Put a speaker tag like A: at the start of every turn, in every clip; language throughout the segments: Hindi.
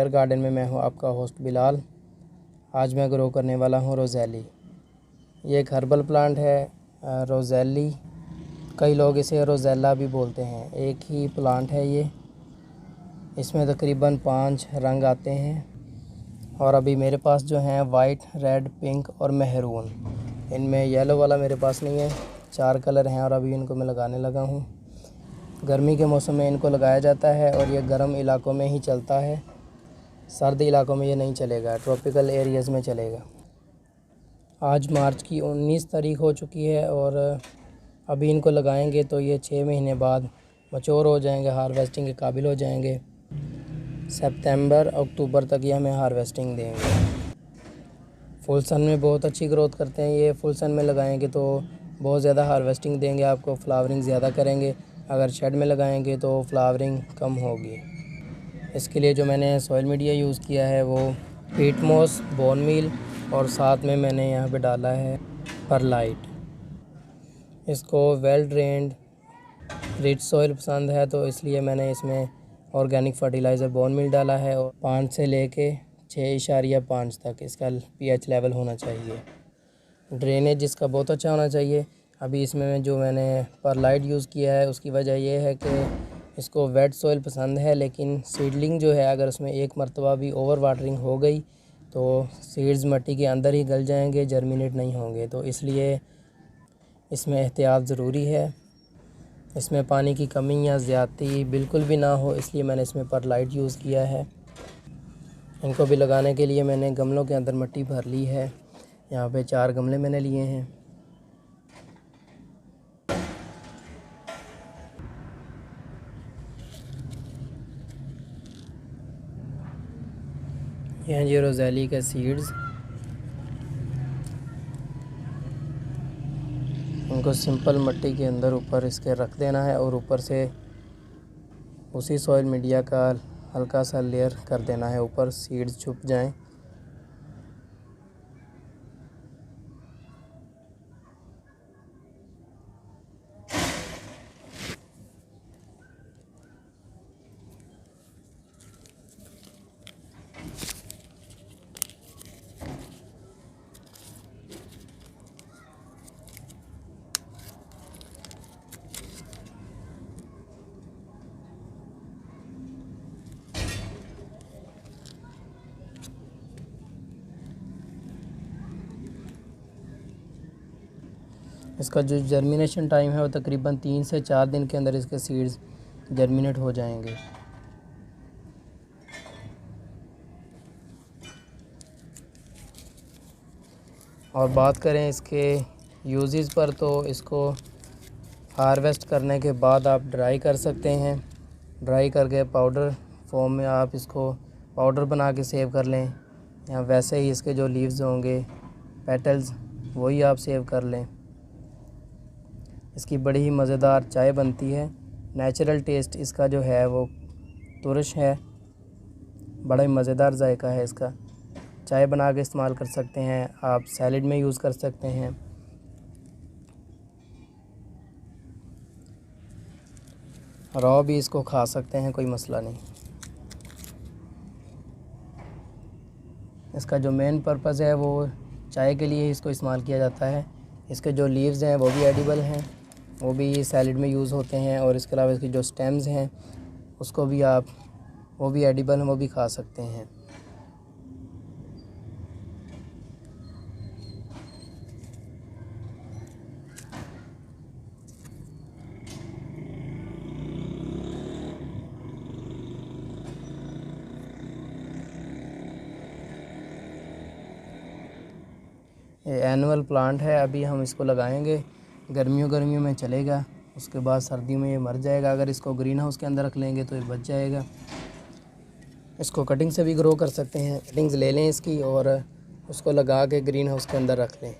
A: फ्लावर गार्डन में मैं हूं आपका होस्ट बिलाल। आज मैं ग्रो करने वाला हूं रोज़ेली। ये एक हर्बल प्लांट है, रोज़ेली। कई लोग इसे रोज़ेला भी बोलते हैं। एक ही प्लांट है ये। इसमें तकरीबन 5 रंग आते हैं और अभी मेरे पास जो हैं वाइट, रेड, पिंक और मेहरून। इनमें येलो वाला मेरे पास नहीं है। 4 कलर हैं और अभी इनको मैं लगाने लगा हूँ। गर्मी के मौसम में इनको लगाया जाता है और ये गर्म इलाकों में ही चलता है। सर्द इलाकों में ये नहीं चलेगा, ट्रॉपिकल एरियाज़ में चलेगा। आज मार्च की 19 तारीख हो चुकी है और अभी इनको लगाएंगे तो ये 6 महीने बाद मैच्योर हो जाएंगे, हार्वेस्टिंग के काबिल हो जाएंगे। सितंबर अक्टूबर तक ये हमें हार्वेस्टिंग देंगे। फुल सन में बहुत अच्छी ग्रोथ करते हैं ये। फुल सन में लगाएंगे तो बहुत ज़्यादा हार्वेस्टिंग देंगे आपको, फ्लावरिंग ज़्यादा करेंगे। अगर शेड में लगाएंगे तो फ्लावरिंग कम होगी। इसके लिए जो मैंने सॉइल मीडिया यूज़ किया है वो पीट मॉस, बोन मील और साथ में मैंने यहाँ पे डाला है परलाइट। इसको वेल ड्रेन्ड रिच सॉइल पसंद है तो इसलिए मैंने इसमें ऑर्गेनिक फर्टिलाइज़र बोन मील डाला है। और 5 से लेके 6.5 तक इसका pH लेवल होना चाहिए। ड्रेनेज इसका बहुत अच्छा होना चाहिए। अभी इसमें जो मैंने परलाइट यूज़ किया है उसकी वजह यह है कि इसको वेट सॉइल पसंद है, लेकिन सीडलिंग जो है अगर उसमें एक मरतबा भी ओवर वाटरिंग हो गई तो सीड्स मिट्टी के अंदर ही गल जाएंगे, जर्मिनेट नहीं होंगे। तो इसलिए इसमें एहतियात ज़रूरी है। इसमें पानी की कमी या ज़्यादती बिल्कुल भी ना हो, इसलिए मैंने इसमें परलाइट यूज़ किया है। इनको भी लगाने के लिए मैंने गमलों के अंदर मिट्टी भर ली है। यहाँ पे 4 गमले मैंने लिए हैं। ये हैं ये रोज़ेली के सीड्स। उनको सिंपल मिट्टी के अंदर ऊपर इसके रख देना है और ऊपर से उसी सॉइल मीडिया का हल्का सा लेयर कर देना है, ऊपर सीड्स छुप जाएं। इसका जो जर्मिनेशन टाइम है वो तकरीबन 3 से 4 दिन के अंदर इसके सीड्स जर्मिनेट हो जाएंगे। और बात करें इसके यूजेस पर तो इसको हार्वेस्ट करने के बाद आप ड्राई कर सकते हैं। ड्राई करके पाउडर फॉर्म में आप इसको पाउडर बना के सेव कर लें, या वैसे ही इसके जो लीव्स होंगे, पेटल्स, वही आप सेव कर लें। इसकी बड़ी ही मज़ेदार चाय बनती है। नेचुरल टेस्ट इसका जो है वो तुरश है। बड़ा ही मज़ेदार जायका है इसका। चाय बना के इस्तेमाल कर सकते हैं आप, सैलेड में यूज़ कर सकते हैं। रॉ भी इसको खा सकते हैं, कोई मसला नहीं। इसका जो मेन पर्पज़ है वो चाय के लिए इसको इस्तेमाल किया जाता है। इसके जो लीव्स हैं वो भी एडिबल हैं, वो भी सैलेड में यूज़ होते हैं। और इसके अलावा इसकी जो स्टेम्स हैं उसको भी आप, वो भी एडिबल हैं, वो भी खा सकते हैं। ये एनुअल प्लांट है। अभी हम इसको लगाएंगे, गर्मियों में चलेगा, उसके बाद सर्दियों में ये मर जाएगा। अगर इसको ग्रीन हाउस के अंदर रख लेंगे तो ये बच जाएगा। इसको कटिंग से भी ग्रो कर सकते हैं। कटिंग्स ले लें इसकी और उसको लगा के ग्रीन हाउस के अंदर रख लें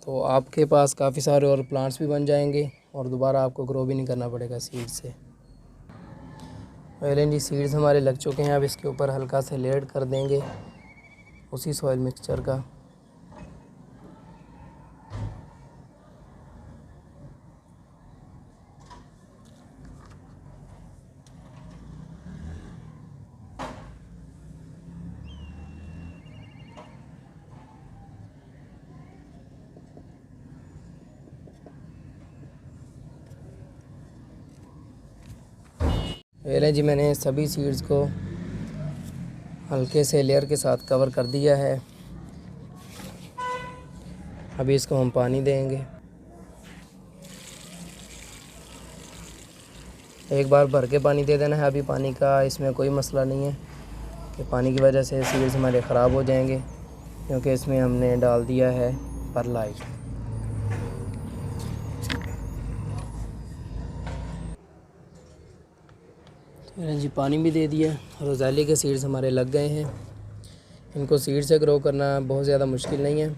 A: तो आपके पास काफ़ी सारे और प्लांट्स भी बन जाएंगे और दोबारा आपको ग्रो भी नहीं करना पड़ेगा सीड से। ऑरेंज सीड्स हमारे लग चुके हैं। अब इसके ऊपर हल्का सा लेयर कर देंगे उसी सॉइल मिक्सचर का। ये लें जी, मैंने सभी सीड्स को हल्के से लेयर के साथ कवर कर दिया है। अभी इसको हम पानी देंगे। एक बार भर के पानी दे देना है। अभी पानी का इसमें कोई मसला नहीं है कि पानी की वजह से सीड्स हमारे ख़राब हो जाएंगे, क्योंकि इसमें हमने डाल दिया है परलाइट। जी पानी भी दे दिया। रोज़ेली के सीड्स हमारे लग गए हैं। इनको सीड से ग्रो करना बहुत ज़्यादा मुश्किल नहीं है।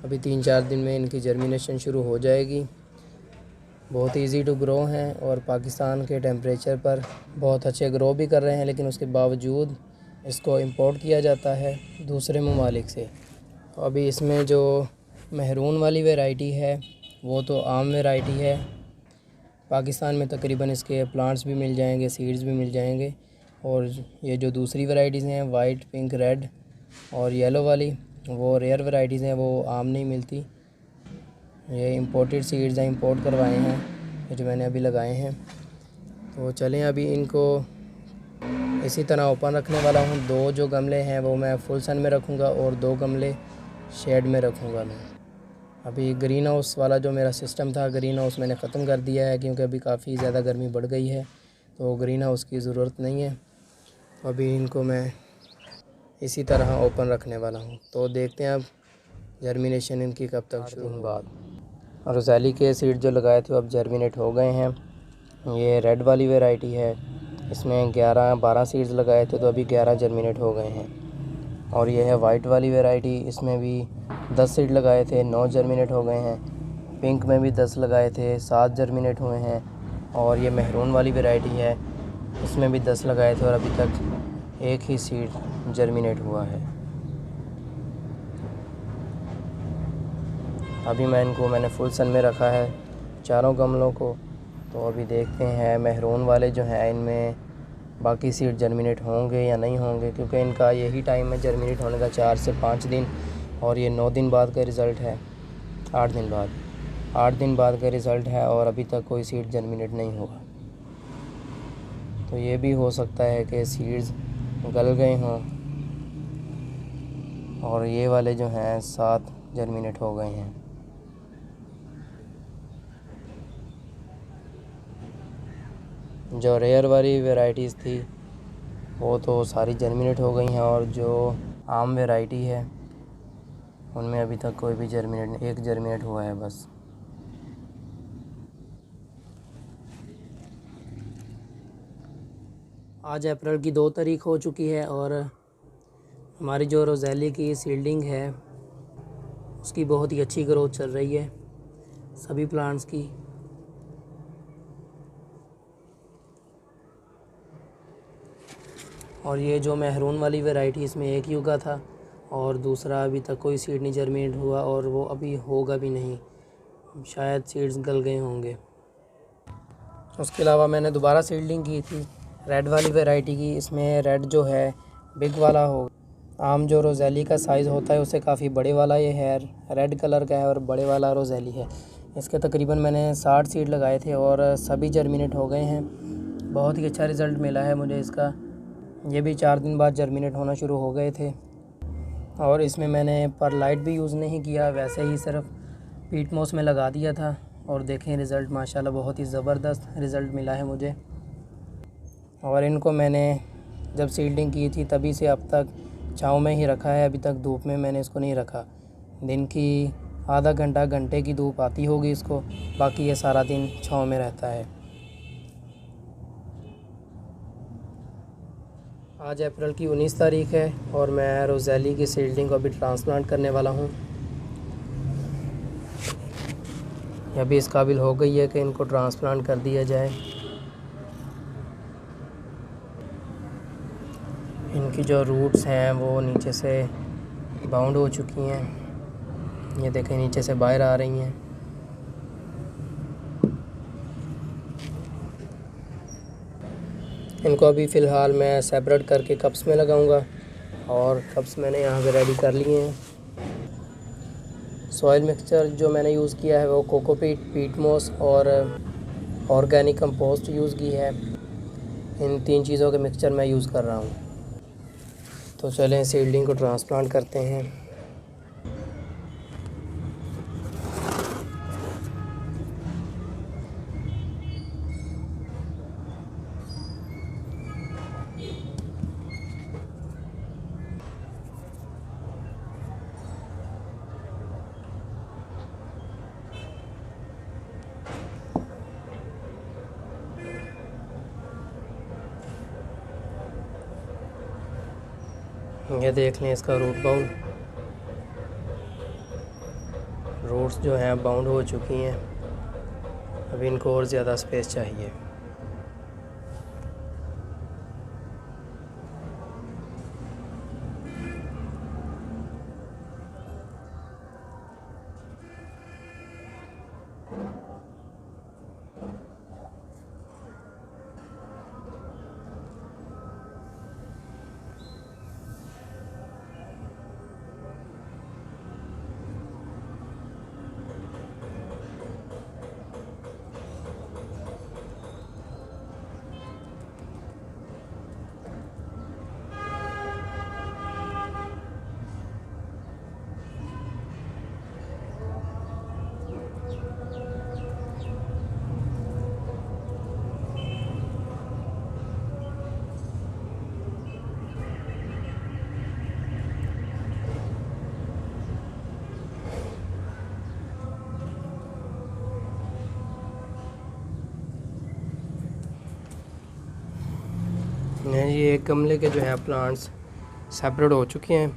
A: अभी 3-4 दिन में इनकी जर्मिनेशन शुरू हो जाएगी। बहुत इजी टू ग्रो हैं और पाकिस्तान के टेम्परेचर पर बहुत अच्छे ग्रो भी कर रहे हैं, लेकिन उसके बावजूद इसको इंपोर्ट किया जाता है दूसरे ममालिक से। तो अभी इसमें जो महरून वाली वैरायटी है वो तो आम वैरायटी है। पाकिस्तान में तकरीबन इसके प्लांट्स भी मिल जाएंगे, सीड्स भी मिल जाएंगे। और ये जो दूसरी वैरायटीज़ हैं वाइट, पिंक, रेड और येलो वाली, वो रेयर वैरायटीज़ हैं, वो आम नहीं मिलती। ये इंपोर्टेड सीड्स हैं, इंपोर्ट करवाए हैं जो मैंने अभी लगाए हैं। तो चलें अभी इनको इसी तरह ओपन रखने वाला हूँ। 2 जो गमले हैं वो मैं फुल सन में रखूँगा और 2 गमले शेड में रखूँगा मैं। अभी ग्रीन हाउस वाला जो मेरा सिस्टम था, ग्रीन हाउस मैंने ख़त्म कर दिया है, क्योंकि अभी काफ़ी ज़्यादा गर्मी बढ़ गई है, तो ग्रीन हाउस की ज़रूरत नहीं है। अभी इनको मैं इसी तरह ओपन रखने वाला हूँ। तो देखते हैं अब जर्मिनेशन इनकी कब तक शुरू होने बाद। रोज़ेली के सीड जो लगाए थे अब जर्मिनेट हो गए हैं। ये रेड वाली वैरायटी है, इसमें 11-12 सीड्स लगाए थे, तो अभी 11 जर्मिनेट हो गए हैं। और ये है वाइट वाली वैरायटी, इसमें भी 10 सीड लगाए थे, 9 जर्मिनेट हो गए हैं। पिंक में भी 10 लगाए थे, 7 जर्मिनेट हुए हैं। और ये महरून वाली वैरायटी है, इसमें भी 10 लगाए थे और अभी तक 1 ही सीड जर्मिनेट हुआ है। अभी मैंने फुल सन में रखा है चारों गमलों को। तो अभी देखते हैं महरून वाले जो हैं इनमें बाकी सीड जर्मिनेट होंगे या नहीं होंगे, क्योंकि इनका यही टाइम है जर्मिनेट होने का, 4 से 5 दिन। और ये 9 दिन बाद का रिज़ल्ट है, 8 दिन बाद का रिज़ल्ट है, और अभी तक कोई सीड जर्मिनेट नहीं हुआ। तो ये भी हो सकता है कि सीड्स गल गए हों और ये वाले जो हैं 7 जर्मिनेट हो गए हैं। जो रेयर वाली वैरायटीज़ थी वो तो सारी जर्मिनेट हो गई हैं, और जो आम वैरायटी है उनमें अभी तक कोई भी जर्मिनेट, 1 जर्मिनेट हुआ है बस। आज अप्रैल की 2 तारीख हो चुकी है और हमारी जो रोज़ेली की सील्डिंग है उसकी बहुत ही अच्छी ग्रोथ चल रही है सभी प्लांट्स की। और ये जो महरून वाली वैरायटी, इसमें 1 युगा था और दूसरा अभी तक कोई सीड नहीं जर्मिनेट हुआ, और वो अभी होगा भी नहीं, शायद सीड्स गल गए होंगे। उसके अलावा मैंने दोबारा सीडलिंग की थी रेड वाली वैरायटी की। इसमें रेड जो है बिग वाला हो, आम जो रोज़ेली का साइज़ होता है उससे काफ़ी बड़े वाला ये है, रेड कलर का है और बड़े वाला रोज़ेली है। इसके तकरीबन मैंने 60 सीड लगाए थे और सभी जर्मिनेट हो गए हैं। बहुत ही अच्छा रिज़ल्ट मिला है मुझे इसका। ये भी 4 दिन बाद जर्मिनेट होना शुरू हो गए थे। और इसमें मैंने परलाइट भी यूज़ नहीं किया, वैसे ही सिर्फ पीट मोस में लगा दिया था। और देखें रिज़ल्ट माशाल्लाह बहुत ही ज़बरदस्त रिज़ल्ट मिला है मुझे। और इनको मैंने जब सील्डिंग की थी तभी से अब तक छाँव में ही रखा है, अभी तक धूप में मैंने इसको नहीं रखा। दिन की आधा घंटे की धूप आती होगी इसको, बाकी ये सारा दिन छाँव में रहता है। आज अप्रैल की 19 तारीख है और मैं रोज़ेली की सील्डिंग को अभी ट्रांसप्लांट करने वाला हूँ। अभी इस काबिल हो गई है कि इनको ट्रांसप्लांट कर दिया जाए। इनकी जो रूट्स हैं वो नीचे से बाउंड हो चुकी हैं, ये देखें नीचे से बाहर आ रही हैं। इनको अभी फ़िलहाल मैं सेपरेट करके कप्स में लगाऊंगा, और कप्स मैंने यहाँ पे रेडी कर लिए हैं। सॉइल मिक्सचर जो मैंने यूज़ किया है वो कोकोपीट, पीट मोस और ऑर्गेनिक कंपोस्ट यूज़ की है। इन 3 चीज़ों के मिक्सचर मैं यूज़ कर रहा हूँ। तो चलें सीडलिंग को ट्रांसप्लांट करते हैं। ये देख लें इसका रूट बाउल, रूट्स जो हैं बाउंड हो चुकी हैं। अभी इनको और ज़्यादा स्पेस चाहिए। ये एक गमले के जो है प्लांट्स सेपरेट हो चुके हैं।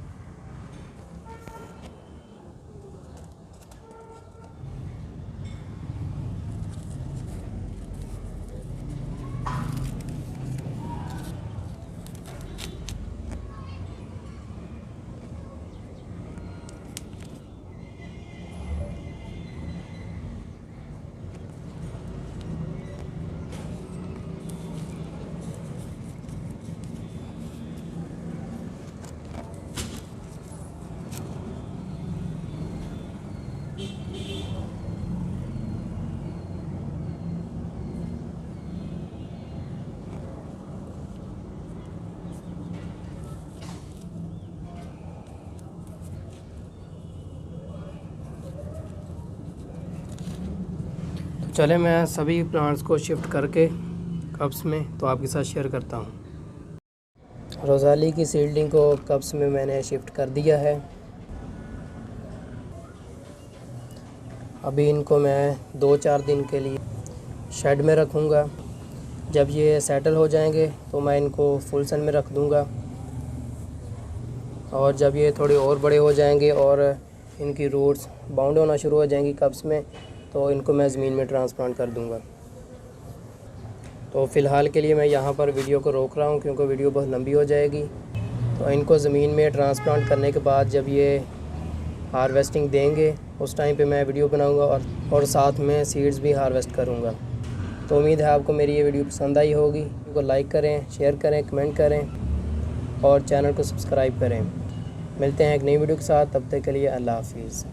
A: चले मैं सभी प्लांट्स को शिफ्ट करके कप्स में तो आपके साथ शेयर करता हूँ। रोज़ाली की सीडलिंग को कप्स में मैंने शिफ्ट कर दिया है। अभी इनको मैं 2-4 दिन के लिए शेड में रखूँगा। जब ये सेटल हो जाएंगे तो मैं इनको फुल सन में रख दूँगा, और जब ये थोड़े और बड़े हो जाएंगे और इनकी रूट्स बाउंड होना शुरू हो जाएंगी कप्स में, तो इनको मैं ज़मीन में ट्रांसप्लांट कर दूंगा। तो फ़िलहाल के लिए मैं यहाँ पर वीडियो को रोक रहा हूँ क्योंकि वीडियो बहुत लंबी हो जाएगी। तो इनको ज़मीन में ट्रांसप्लांट करने के बाद जब ये हार्वेस्टिंग देंगे उस टाइम पे मैं वीडियो बनाऊँगा और साथ में सीड्स भी हार्वेस्ट करूँगा। तो उम्मीद है आपको मेरी ये वीडियो पसंद आई होगी। वीडियो को लाइक करें, शेयर करें, कमेंट करें और चैनल को सब्सक्राइब करें। मिलते हैं एक नई वीडियो के साथ, तब तक के लिए अल्लाह हाफिज़।